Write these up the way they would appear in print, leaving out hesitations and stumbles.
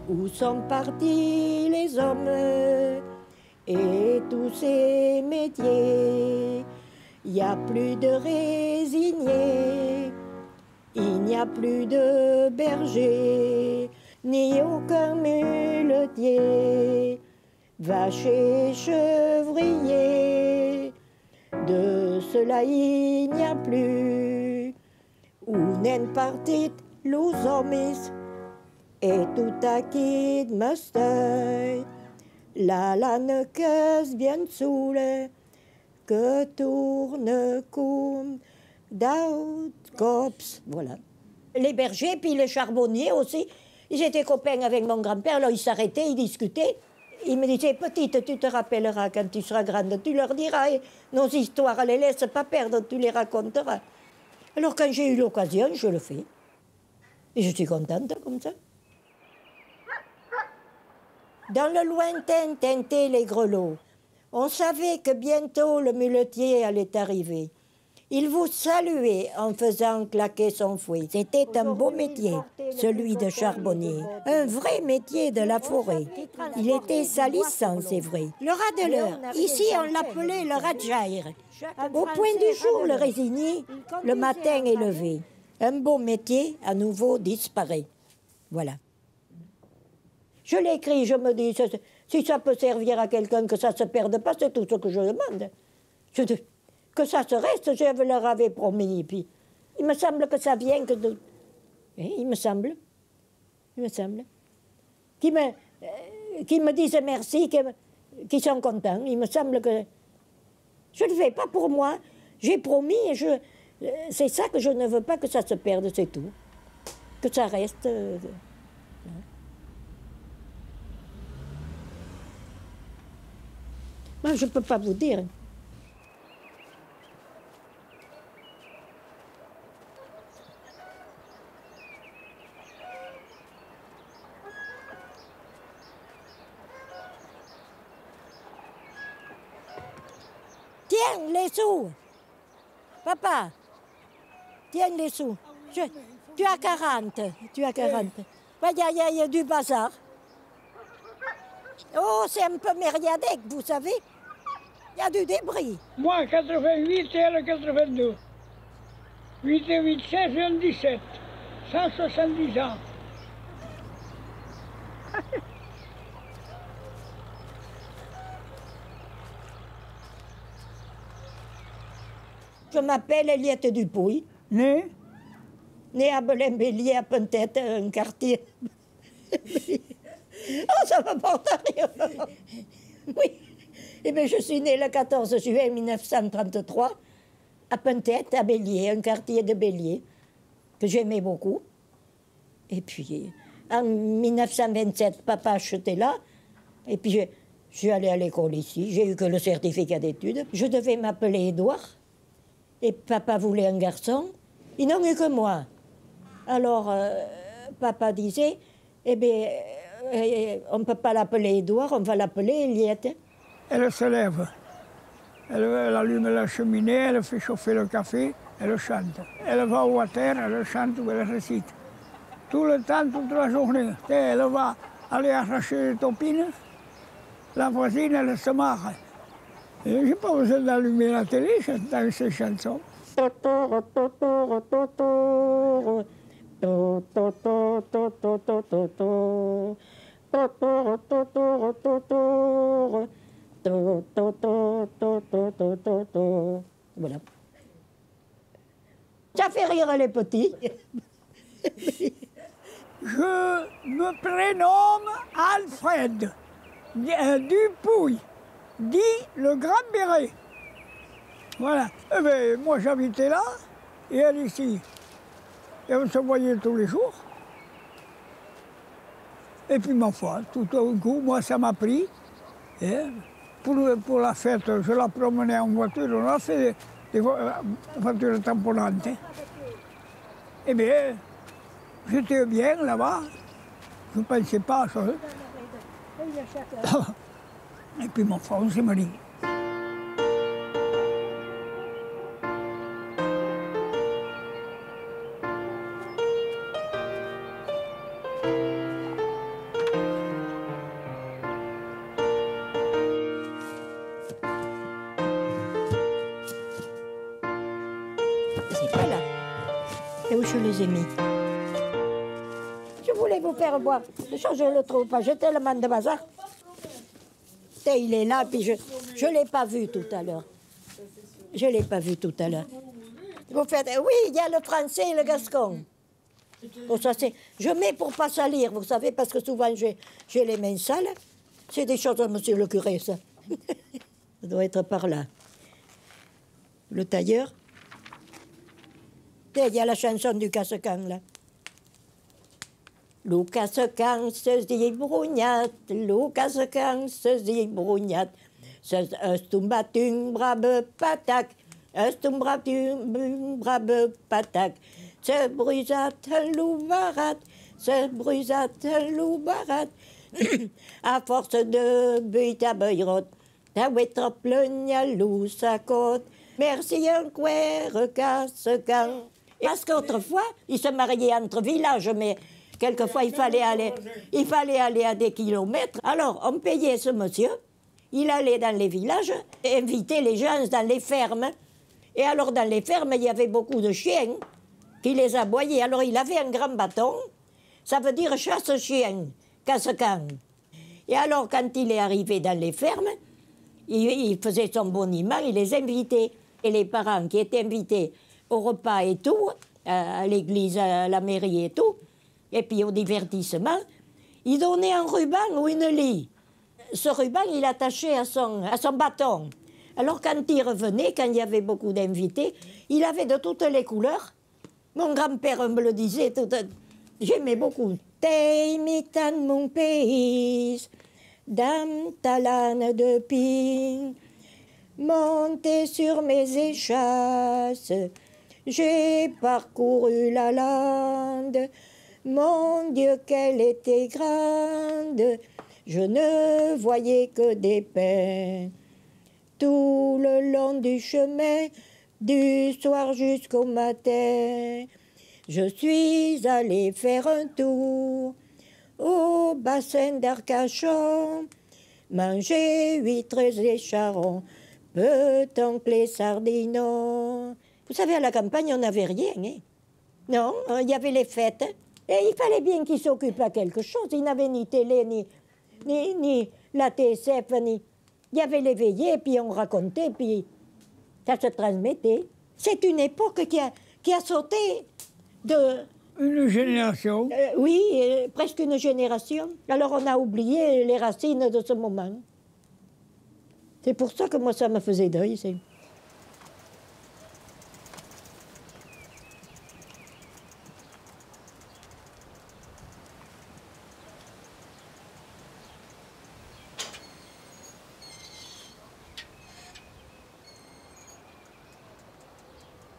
Où sont partis les hommes et tous ces métiers? Il n'y a plus de résignés, il n'y a plus de bergers, ni aucun muletier, vaches et chevriers. De cela il n'y a plus. Où n'en partit los hommes et tout acquis mustard. La lane que bien saoule, que tourne comme d'aut cops. Voilà. Les bergers, puis les charbonniers aussi, ils étaient copains avec mon grand-père, alors ils s'arrêtaient, ils discutaient. Ils me disaient, petite, tu te rappelleras quand tu seras grande, tu leur diras, et nos histoires, les laisse pas perdre, tu les raconteras. Alors quand j'ai eu l'occasion, je le fais. Et je suis contente comme ça. Dans le lointain tintaient les grelots. On savait que bientôt le muletier allait arriver. Il vous saluait en faisant claquer son fouet. C'était un beau métier, celui de charbonnier. Un vrai métier de la forêt. Il était salissant, c'est vrai. Le radeleur, ici on l'appelait le radjaïr. Au point du jour, le résigné, le matin est levé. Un beau métier, à nouveau, disparaît. Voilà. Je l'écris, je me dis, si ça peut servir à quelqu'un, que ça ne se perde pas, c'est tout ce que je demande. Que ça se reste, je leur avais promis. Puis, il me semble que ça vient que de... Il me semble. Qui me disent merci, qui sont contents. Il me semble que... Je ne le fais pas pour moi. J'ai promis et c'est ça que je ne veux pas que ça se perde, c'est tout. Que ça reste... Moi, je ne peux pas vous dire. Tiens, les sous. Papa, tiens les sous. Tu as 40. Il y a du bazar. Oh, c'est un peu mériadec, vous savez. Il y a du débris. Moi, 88 et elle 82. 8 et 8, 16, 17. 170 ans. Je m'appelle Eliette Dupouille. Né À Belin-Bélier, à Pentette, un quartier. Oh, ça me porte à rire. Oui. Eh bien, je suis née le 14 juillet 1933 à Pentette, à Bélier, un quartier de Bélier que j'aimais beaucoup. Et puis, en 1927, papa achetait là. Et puis, je suis allée à l'école ici. J'ai eu que le certificat d'études. Je devais m'appeler Édouard. Et papa voulait un garçon. Ils n'ont eu que moi. Alors, papa disait, eh bien, on ne peut pas l'appeler Édouard, on va l'appeler Eliette. Elle se lève. Elle allume la cheminée, elle fait chauffer le café, elle chante. Elle va au water, elle chante ou elle récite. Tout le temps, toute la journée. Et elle va aller arracher les topines. La voisine, elle se marre. Je n'ai pas besoin d'allumer la télé, j'entends ces chansons. Voilà. Ça fait rire les petits. Je me prénomme Alfred Dupouille, dit le Grand Béret. Voilà. Eh bien, moi j'habitais là et elle ici. Et on se voyait tous les jours. Et puis ma foi, tout d'un coup, moi ça m'a pris. Et pour la fête, je la promenais en voiture, on a fait des voitures tamponantes. Eh bien, j'étais bien là-bas. Je ne pensais pas à ça. Et puis ma foi, on s'est mariés. les ai mis. Je voulais vous faire boire. Je ne le trouve pas. J'ai tellement de bazar. Et il est là, puis je ne l'ai pas vu tout à l'heure. Je ne l'ai pas vu tout à l'heure. Vous faites, oui, il y a le français et le gascon. Bon, ça, je mets pour pas salir, vous savez, parce que souvent j'ai les mains sales. C'est des choses de monsieur le curé, ça. Ça doit être par là. Le tailleur. Et il y a la chanson du Cassecan, là. Lucas Can se dit brugnat, Lucas Can se dit brugnat. Stumbatung brabe patak, Stumbatung brabe patak. Se brusat loubarat, se brusat loubarat. À force de buit à beurot, ta wetrop le nialou sa côte. Merci un quer Cassecan. Parce qu'autrefois, ils se mariaient entre villages, mais quelquefois, il fallait aller à des kilomètres. Alors, on payait ce monsieur. Il allait dans les villages, inviter les gens dans les fermes. Et alors, dans les fermes, il y avait beaucoup de chiens qui les aboyaient. Alors, il avait un grand bâton. Ça veut dire chasse-chien, Cassecan. Et alors, quand il est arrivé dans les fermes, il faisait son boniment, il les invitait. Et les parents qui étaient invités au repas et tout, à l'église, à la mairie et tout, et puis au divertissement, il donnait un ruban ou une lie. Ce ruban, il attachait à son bâton. Alors quand il revenait, quand il y avait beaucoup d'invités, il avait de toutes les couleurs. Mon grand-père me le disait, j'aimais beaucoup. T'imitan mon pays, dame ta lane de pin, montez sur mes échasses, j'ai parcouru la lande. Mon Dieu, qu'elle était grande, je ne voyais que des peines. Tout le long du chemin, du soir jusqu'au matin, je suis allée faire un tour au bassin d'Arcachon, manger huîtres et charrons, peut-on sardinons. Vous savez, à la campagne, on n'avait rien, hein? Non, il y avait les fêtes. Et il fallait bien qu'ils s'occupent à quelque chose. Ils n'avaient ni télé, ni la TSF, ni... Il y avait les veillées, puis on racontait, puis ça se transmettait. C'est une époque qui a sauté de... Une génération. Oui, presque une génération. Alors on a oublié les racines de ce moment. C'est pour ça que moi, ça me faisait deuil.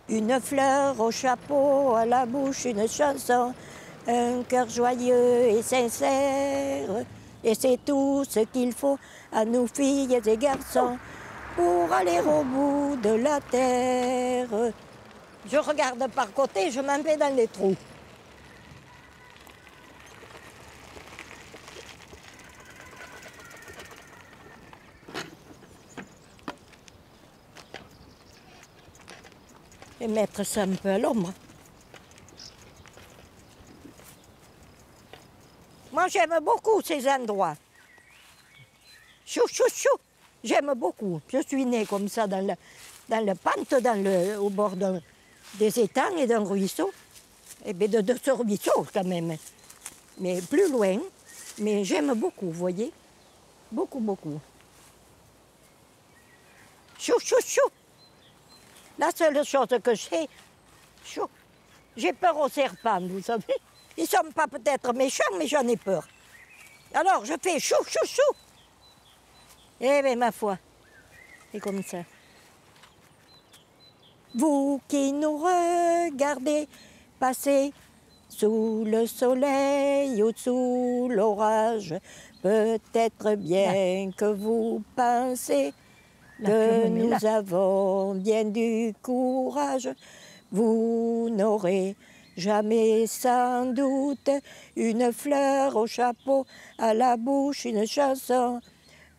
Une fleur au chapeau, à la bouche, une chanson, un cœur joyeux et sincère. Et c'est tout ce qu'il faut à nous filles et garçons pour aller au bout de la terre. Je regarde par côté, je m'en vais dans les trous. Et mettre ça un peu à l'ombre. Moi, j'aime beaucoup ces endroits. Chou, chou, chou. J'aime beaucoup. Je suis née comme ça dans le pente, au bord des étangs et d'un ruisseau. Et bien de ce ruisseau quand même. Mais plus loin. Mais j'aime beaucoup, vous voyez. Beaucoup, beaucoup. Chou, chou, chou. La seule chose que j'ai peur aux serpents, vous savez. Ils ne sont pas peut-être méchants, mais j'en ai peur. Alors je fais chou, chou, chou. Eh bien, ma foi, c'est comme ça. Vous qui nous regardez passer sous le soleil ou sous l'orage, peut-être bien que vous pensez que nous avons bien du courage. Vous n'aurez jamais sans doute une fleur au chapeau, à la bouche une chanson,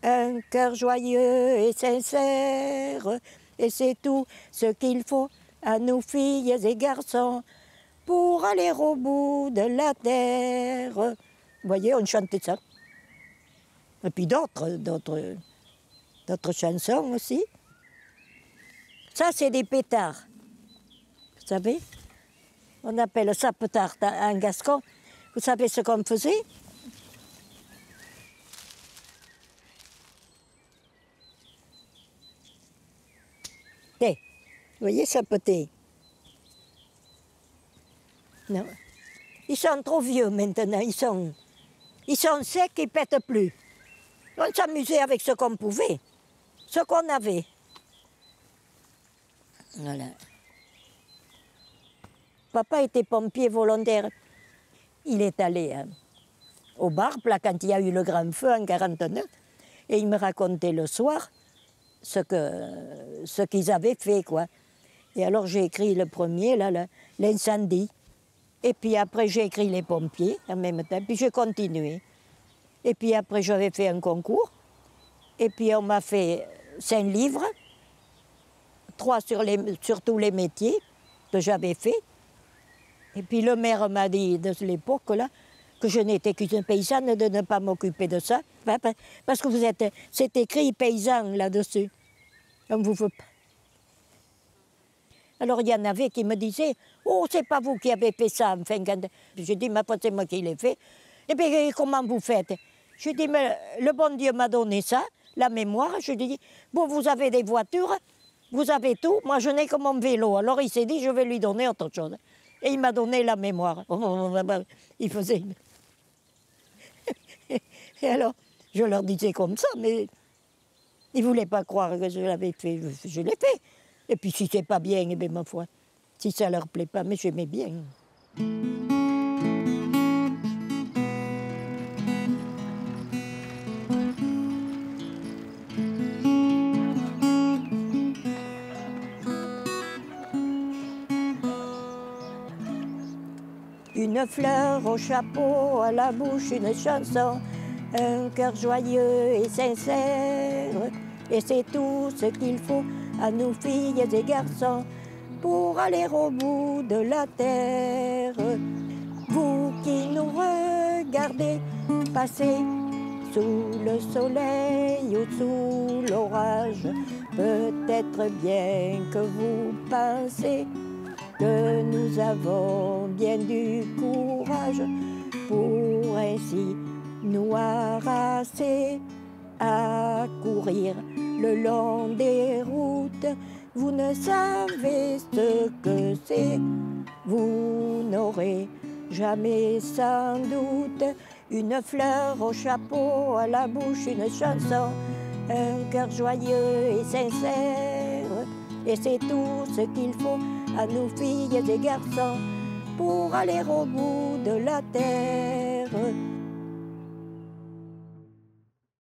un cœur joyeux et sincère. Et c'est tout ce qu'il faut à nous filles et garçons pour aller au bout de la terre. Vous voyez, on chantait ça. Et puis d'autres chansons aussi. Ça, c'est des pétards. Vous savez? On appelle ça pétard en gascon. Vous savez ce qu'on faisait? Vous voyez, ça pétait. Non. Ils sont trop vieux maintenant, ils sont secs, ils ne pètent plus. On s'amusait avec ce qu'on pouvait, ce qu'on avait. Voilà. Papa était pompier volontaire. Il est allé au Barp, là, quand il y a eu le grand feu en 1949, et il me racontait le soir ce qu'ils avaient fait, quoi. Et alors j'ai écrit le premier, là, l'incendie. Et puis après j'ai écrit les pompiers en même temps, puis j'ai continué. Et puis après j'avais fait un concours, et puis on m'a fait 5 livres, 3 sur tous les métiers que j'avais fait. Et puis le maire m'a dit de l'époque là que je n'étais qu'une paysanne de ne pas m'occuper de ça, parce que c'est écrit paysan là-dessus. On vous veut pas. Alors il y en avait qui me disaient « Oh, c'est pas vous qui avez fait ça ». Enfin, j'ai dit « Ma foi, c'est moi qui l'ai fait ». Et bien, comment vous faites? J'ai dit « Mais le bon Dieu m'a donné ça, la mémoire ». Je lui ai dit « Bon, vous avez des voitures, vous avez tout, moi je n'ai que mon vélo ». Alors il s'est dit « Je vais lui donner autre chose ». Et il m'a donné la mémoire. Il faisait... Et alors, je leur disais comme ça, mais ils ne voulaient pas croire que je l'avais fait. Je l'ai fait. Et puis si c'est pas bien, eh bien ma foi, si ça leur plaît pas, mais j'aimais bien. Une fleur au chapeau, à la bouche, une chanson, un cœur joyeux et sincère. Et c'est tout ce qu'il faut à nous filles et garçons pour aller au bout de la terre. Vous qui nous regardez passer sous le soleil ou sous l'orage, peut-être bien que vous pensez que nous avons bien du courage pour ainsi nous harrasser à courir le long des routes. Vous ne savez ce que c'est, vous n'aurez jamais sans doute une fleur au chapeau, à la bouche une chanson, un cœur joyeux et sincère. Et c'est tout ce qu'il faut à nous filles et garçons pour aller au bout de la terre.